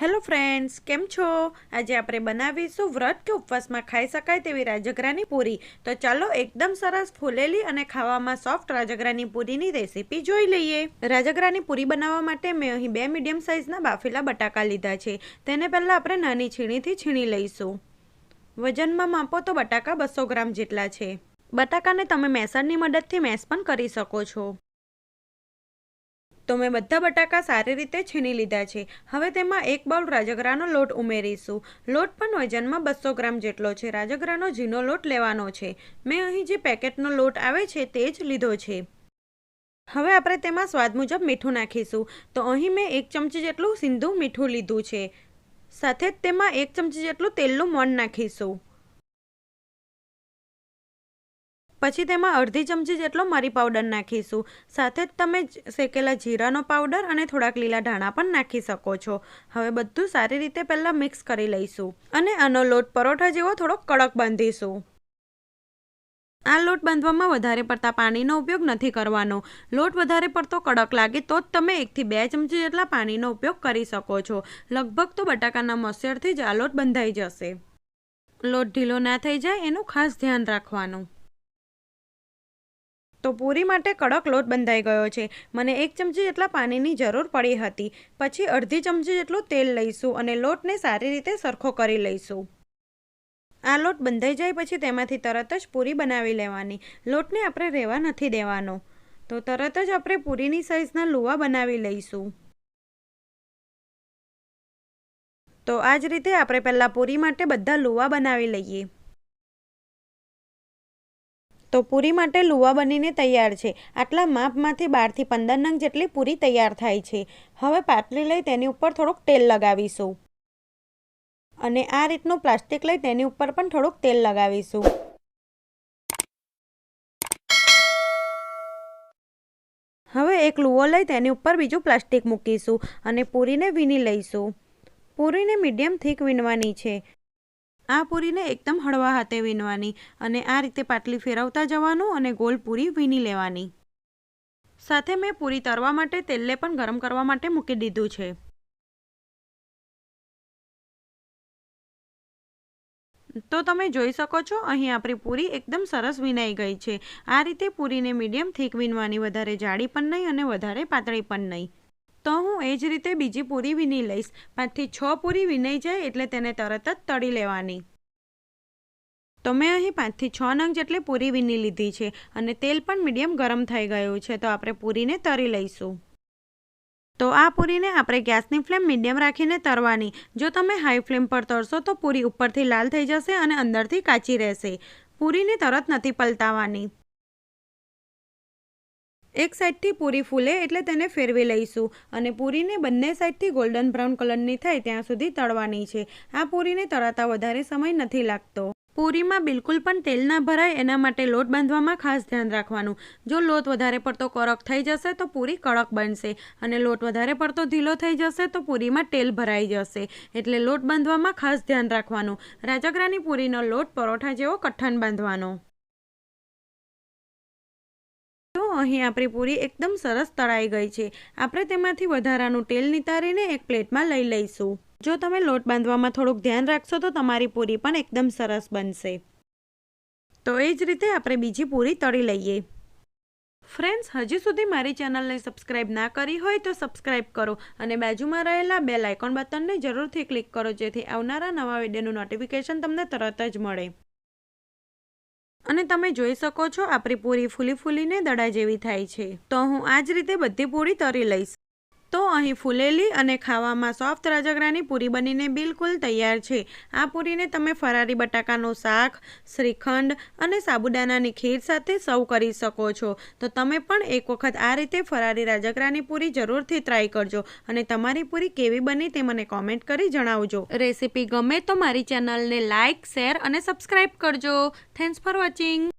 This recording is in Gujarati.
હેલો ફ્રેન્ડ્સ, કેમ છો? આજે આપણે બનાવીશું વ્રત કે ઉપવાસમાં ખાઈ શકાય તેવી રાજગરાની પૂરી. તો ચાલો એકદમ સરસ ફૂલેલી અને ખાવામાં સોફ્ટ રાજગરાની પૂરીની રેસીપી જોઈ લઈએ. રાજગરાની પૂરી બનાવવા માટે મેં અહીં 2 મીડિયમ સાઇઝના બાફેલા બટાકા લીધા છે. તેને પહેલાં આપણે નાની છીણીથી છીણી લઈશું. વજનમાં માપો તો બટાકા 200 ગ્રામ જેટલા છે. બટાકાને તમે મેસરની મદદથી મેશ પણ કરી શકો છો. તો મેં બધા બટાકા સારી રીતે છીણી લીધા છે. હવે તેમાં 1 બાઉલ રાજગરાનો લોટ ઉમેરીશું. લોટ પણ વજનમાં 200 ગ્રામ જેટલો છે. રાજગરાનો ઝીણો લોટ લેવાનો છે. મેં અહીં જે પેકેટનો લોટ આવે છે તે જ લીધો છે. હવે આપણે તેમાં સ્વાદ મુજબ મીઠું નાખીશું. તો અહીં મેં 1 ચમચી જેટલું સિંધુ મીઠું લીધું છે. સાથે જ તેમાં 1 ચમચી જેટલું તેલનું મોણ નાખીશું. પછી તેમાં અડધી ચમચી જેટલો મરી પાવડર નાખીશું. સાથે જ તમે શેકેલા જીરાનો પાવડર અને થોડાક લીલા ધાણા પણ નાખી શકો છો. હવે બધું સારી રીતે પહેલાં મિક્સ કરી લઈશું અને આનો લોટ પરોઠા જેવો થોડોક કડક બાંધીશું. આ લોટ બાંધવામાં વધારે પડતા પાણીનો ઉપયોગ નથી કરવાનો. લોટ વધારે પડતો કડક લાગે તો જ તમે 1 થી 2 ચમચી જેટલા પાણીનો ઉપયોગ કરી શકો છો. લગભગ તો બટાકાના મસળથી જ આ લોટ બંધાઈ જશે. લોટ ઢીલો ના થઈ જાય એનું ખાસ ધ્યાન રાખવાનું. તો પૂરી માટે કડક લોટ બંધાઈ ગયો છે. મને 1 ચમચી જેટલા પાણીની જરૂર પડી હતી. પછી અડધી ચમચી જેટલું તેલ લઈશું અને લોટને સારી રીતે સરખો કરી લઈશું. આ લોટ બંધાઈ જાય પછી તેમાંથી તરત જ પૂરી બનાવી લેવાની. લોટને આપણે રહેવા નથી દેવાનો. તો તરત જ આપણે પૂરીની સાઈઝના લુવા બનાવી લઈશું. તો આ જ રીતે આપણે પહેલાં પૂરી માટે બધા લુવા બનાવી લઈએ. તો પૂરી માટે લુવા બનીને તૈયાર છે. આટલા માપમાંથી 12 થી 15 નંગ જેટલી પૂરી તૈયાર થાય છે. હવે પાટલી લઈ તેની ઉપર થોડુંક તેલ લગાવીશું અને આ રીતનું પ્લાસ્ટિક લઈ તેની ઉપર પણ થોડુંક તેલ લગાવીશું. હવે એક લુવો લઈ તેની ઉપર બીજું પ્લાસ્ટિક મૂકીશું અને પૂરીને વીણી લઈશું. પૂરીને મીડિયમ થીક વીણવાની છે. આ પૂરીને એકદમ હળવા હાથે વીણવાની અને આ રીતે પાટલી ફેરવતા જવાનું અને ગોલ પૂરી વીણી લેવાની. સાથે મેં પૂરી તળવા માટે તેલને પણ ગરમ કરવા માટે મૂકી દીધું છે. તો તમે જોઈ શકો છો અહીં આપણી પૂરી એકદમ સરસ વીણાઈ ગઈ છે. આ રીતે પૂરીને મીડિયમ થીક વીણવાની, વધારે જાડી પણ નહીં અને વધારે પાતળી પણ નહીં. તો હું એ જ રીતે બીજી પૂરી વીણી લઈશ. 5 થી 6 પૂરી વીણાઈ જાય એટલે તેને તરત જ તળી લેવાની. તો મેં અહીં 5 થી 6 નંગ જેટલી પૂરી વીણી લીધી છે અને તેલ પણ મીડિયમ ગરમ થઈ ગયું છે. તો આપણે પૂરીને તળી લઈશું. તો આ પૂરીને આપણે ગેસની ફ્લેમ મીડિયમ રાખીને તળવાની. જો તમે હાઈ ફ્લેમ પર તળશો તો પૂરી ઉપરથી લાલ થઈ જશે અને અંદરથી કાચી રહેશે. પૂરીને તરત નથી પલટાવવાની. એક સાઈડથી પૂરી ફૂલે એટલે તેને ફેરવી લઈશું અને પૂરીને બંને સાઈડથી ગોલ્ડન બ્રાઉન કલરની થાય ત્યાં સુધી તળવાની છે. આ પૂરીને તળાતા વધારે સમય નથી લાગતો. પૂરીમાં બિલકુલ પણ તેલ ના ભરાય એના માટે લોટ બાંધવામાં ખાસ ધ્યાન રાખવાનું. જો લોટ વધારે પડતો કડક થઈ જશે તો પૂરી કડક બનશે અને લોટ વધારે પડતો ઢીલો થઈ જશે તો પૂરીમાં તેલ ભરાઈ જશે. એટલે લોટ બાંધવામાં ખાસ ધ્યાન રાખવાનું. રાજગરાની પૂરીનો લોટ પરોઠા જેવો કઠણ બાંધવાનો. તો અહીં આપણી પૂરી એકદમ સરસ તળાઈ ગઈ છે. આપણે તેમાંથી વધારાનું તેલ નિતારીને એક પ્લેટમાં લઈ લઈશું. જો તમે લોટ બાંધવામાં થોડુંક ધ્યાન રાખશો તો તમારી પૂરી પણ એકદમ સરસ બનશે. તો એ જ રીતે આપણે બીજી પૂરી તળી લઈએ. ફ્રેન્ડ્સ, હજી સુધી મારી ચેનલને સબસ્ક્રાઈબ ના કરી હોય તો સબસ્ક્રાઈબ કરો અને બાજુમાં રહેલા બેલ આઇકોન બટનને જરૂરથી ક્લિક કરો જેથી આવનારા નવા વિડીયોનું નોટિફિકેશન તમને તરત જ મળે. અને તમે જોઈ શકો છો આપણી પૂરી ફૂલીને દડા જેવી થાય છે. તો હું આ જ રીતે બધી પૂરી તળી લઈશ. તો અહીં ફૂલેલી અને ખાવામાં સોફ્ટ રાજગરાની પૂરી બનીને બિલકુલ તૈયાર છે. આ પૂરીને તમે ફરારી બટાકાનું શાક, શ્રીખંડ અને સાબુદાણાની ખીર સાથે સર્વ કરી શકો છો. તો તમે પણ એક વખત આ રીતે ફરારી રાજગરાની પૂરી જરૂરથી ટ્રાય કરજો અને તમારી પૂરી કેવી બની તે મને કોમેન્ટ કરી જણાવજો. રેસીપી ગમે તો મારી ચેનલને લાઇક, શેર અને સબસ્ક્રાઈબ કરજો. Thanks for watching.